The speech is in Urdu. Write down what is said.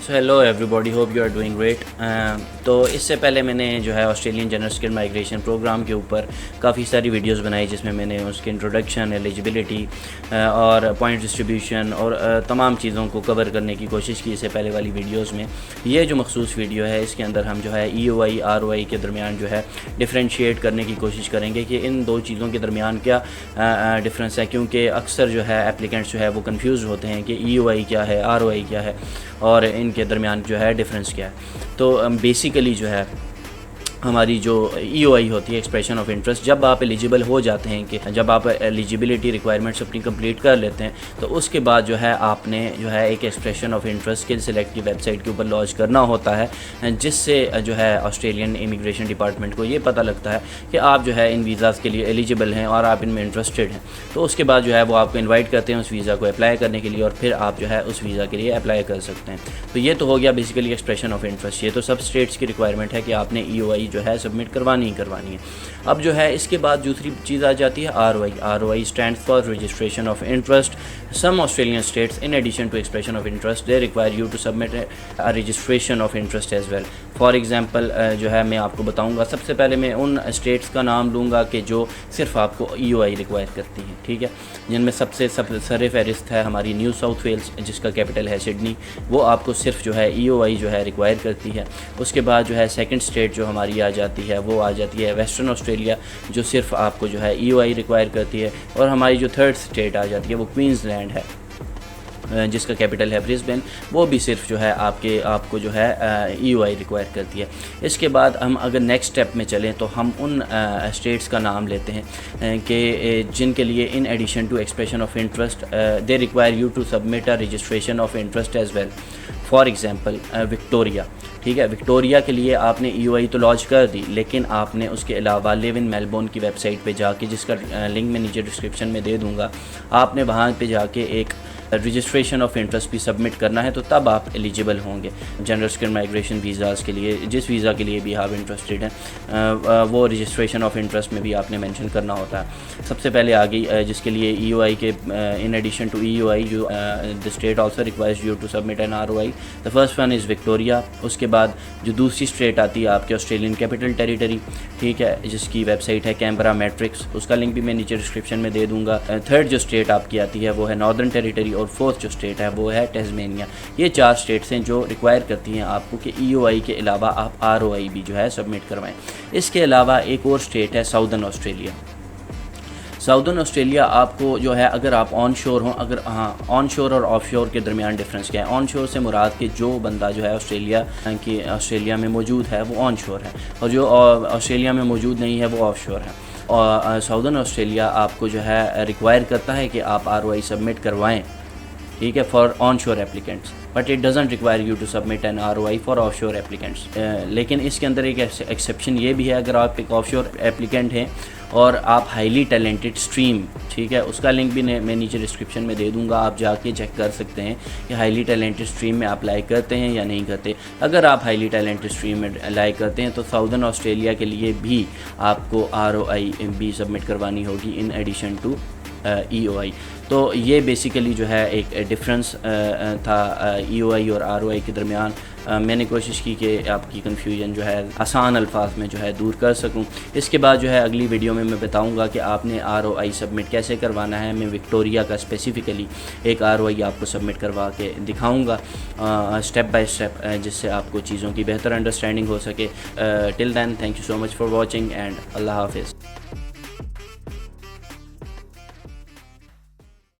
Hello everybody, hope you are doing great. تو اس سے پہلے میں نے جو ہے Australian general skill migration program کے اوپر کافی ساری ویڈیوز بنائی، جس میں نے اس کی انٹروڈکشن، ایلیجبلٹی اور پوائنٹ ڈسٹریبیوشن اور تمام چیزوں کو کور کرنے کی کوشش کی. اس سے پہلے والی ویڈیوز میں یہ جو مخصوص ویڈیو ہے، اس کے اندر ہم جو ہے ای او آئی آر او آئی کے درمیان جو ہے ڈفرینشیٹ کرنے کی کوشش کریں گے کہ ان دو چیزوں کے درمیان کیا ڈفرینس ہے، کیونکہ اکثر جو ہے اپلیکنٹس جو ہے وہ کنفیوز ہوتے ہیں کہ ای او آئی کیا ہے، آر او آئی کیا ہے اور ان کے درمیان جو ہے ڈفرینس کیا ہے. تو بیسیکلی جو ہے ہماری جو ای او آئی ہوتی ہے، ایکسپریشن آف انٹرسٹ، جب آپ ایلیجیبل ہو جاتے ہیں، کہ جب آپ ایلیجیبلٹی ریکوائرمنٹس اپنی کمپلیٹ کر لیتے ہیں، تو اس کے بعد جو ہے آپ نے جو ہے ایک expression of interest skill select کی ویب سائٹ کے اوپر لانچ کرنا ہوتا ہے، جس سے جو ہے آسٹریلین امیگریشن ڈپارٹمنٹ کو یہ پتہ لگتا ہے کہ آپ جو ہے ان ویزاز کے لیے ایلیجیبل ہیں اور آپ ان میں انٹرسٹڈ ہیں. تو اس کے بعد جو ہے وہ آپ کو انوائٹ کرتے ہیں اس ویزا کو اپلائی کرنے کے لیے، اور پھر آپ جو ہے اس ویزا کے لیے اپلائی کر سکتے ہیں. تو یہ تو ہو گیا بیسیکلی ایکسپریشن آف انٹرسٹ. یہ تو سب اسٹیٹس کی ریکوائرمنٹ ہے کہ آپ نے ای او آئی جو ہے سبمٹ کروانی ہے. اب جو ہے اس کے بعد دوسری چیز آ جاتی ہے R O I. R O I stand for registration of interest. Some Australian states in addition to expression of interest they require you to submit registration of interest as well. For example جو ہے میں آپ کو بتاؤں گا، سب سے پہلے میں ان اسٹیٹس کا نام لوں گا کہ جو صرف آپ کو ای او آئی ریکوائر کرتی ہیں، ٹھیک ہے، جن میں سب سر فہرست ہے ہماری نیو ساؤتھ ویلز، جس کا کیپٹل ہے سڈنی. وہ آپ کو صرف جو ہے ای او آئی جو ہے ریکوائر کرتی ہے. اس کے بعد جو ہے سیکنڈ اسٹیٹ جو ہماری آ جاتی ہے، وہ آ جاتی ہے ویسٹرن آسٹریلیا، جو صرف آپ کو جو ہے ای او آئی ریکوائر کرتی ہے. اور ہماری جو تھرڈ اسٹیٹ آ جاتی ہے وہ کوئنز لینڈ ہے، جس کا کیپٹل ہے برسبن. وہ بھی صرف جو ہے آپ کو جو ہے ای او آئی ریکوائر کرتی ہے. اس کے بعد ہم اگر نیکسٹ اسٹیپ میں چلیں تو ہم ان اسٹیٹس کا نام لیتے ہیں کہ جن کے لیے in addition to expression of interest they require you to submit a registration of interest as well. For example Victoria, ٹھیک ہے. وکٹوریا کے لیے آپ نے ای او آئی تو لانچ کر دی، لیکن آپ نے اس کے علاوہ لیو ان میلبورن کی ویب سائٹ پہ جا کے، جس کا لنک میں نیچے ڈسکرپشن میں دے دوں گا، آپ نے وہاں پہ جا کے ایک رجسٹریشن آف انٹرسٹ بھی سبمٹ کرنا ہے. تو تب آپ ایلیجیبل ہوں گے جنرل اسکل مائگریشن ویزاز کے لیے. جس ویزا کے لیے بھی آپ انٹرسٹڈ ہیں، وہ رجسٹریشن آف انٹرسٹ میں بھی آپ نے مینشن کرنا ہوتا ہے. سب سے پہلے آ گئی جس کے لیے ای او آئی کے ان addition to E O I جو the state also requires you to submit an R O I. The first one is Victoria. اس کے بعد جو دوسری اسٹیٹ آتی ہے آپ کے آسٹریلین کیپٹل ٹیریٹری، ٹھیک ہے، جس کی ویب سائٹ ہے کینبرا میٹرکس. اس کا لنک بھی میں نیچے ڈسکرپشن میں دے دوں گا. تھرڈ جو اسٹیٹ آپ کی آتی ہے وہ ہے ناردرن ٹیریٹری، اور فورتھ جو اسٹیٹ ہے وہ ہے ٹیزمینیا. یہ چار اسٹیٹس ہیں جو ریکوائر کرتی ہیں آپ کو کہ ای او آئی کے علاوہ آپ آر او آئی بھی جو ہے سبمٹ کروائیں. اس کے علاوہ ایک اور اسٹیٹ ہے ساؤدرن آسٹریلیا. ساؤدرن آسٹریلیا آپ کو جو ہے، اگر آپ آن شور ہوں، آن شور اور آف شور کے درمیان ڈفرینس کیا ہے. آن شور سے مراد کہ جو بندہ جو ہے آسٹریلیا میں موجود ہے وہ آن شور ہے، اور جو آسٹریلیا میں موجود نہیں ہے وہ آف شور ہے. اور ساؤدرن آسٹریلیا آپ کو جو ہے ریکوائر کرتا ہے کہ آپ آر او آئی سبمٹ کروائیں، ٹھیک ہے، for onshore applicants. But it doesn't require you to submit an R O I for offshore applicants. لیکن اس کے اندر ایک ایکسیپشن یہ بھی ہے، اگر آپ ایک آف شور ایپلیکینٹ ہیں اور آپ ہائیلی ٹیلنٹڈ اسٹریم، ٹھیک ہے، اس کا لنک بھی میں نیچے ڈسکرپشن میں دے دوں گا، آپ جا کے چیک کر سکتے ہیں کہ ہائیلی ٹیلنٹڈ اسٹریم میں اپلائی کرتے ہیں یا نہیں کرتے. اگر آپ ہائیلی ٹیلنٹڈ اسٹریم میں اپلائی کرتے ہیں تو ساؤدرن آسٹریلیا کے لیے بھی آپ کو آر او آئی بھی سبمٹ کروانی ہوگی ان ایڈیشن ٹو ای او آئی. تو یہ بیسیکلی جو ہے ایک ڈفرینس تھا ای او آئی اور آر او آئی کے درمیان. میں نے کوشش کی کہ آپ کی کنفیوژن جو ہے آسان الفاظ میں جو ہے دور کر سکوں. اس کے بعد جو ہے اگلی ویڈیو میں بتاؤں گا کہ آپ نے آر او آئی سبمٹ کیسے کروانا ہے. میں وکٹوریا کا اسپیسیفکلی ایک آر او آئی آپ کو سبمٹ کروا کے دکھاؤں گا اسٹیپ بائی اسٹیپ، جس سے آپ کو چیزوں کی بہتر انڈرسٹینڈنگ ہو سکے. Till then thank you so much for watching and اللہ حافظ.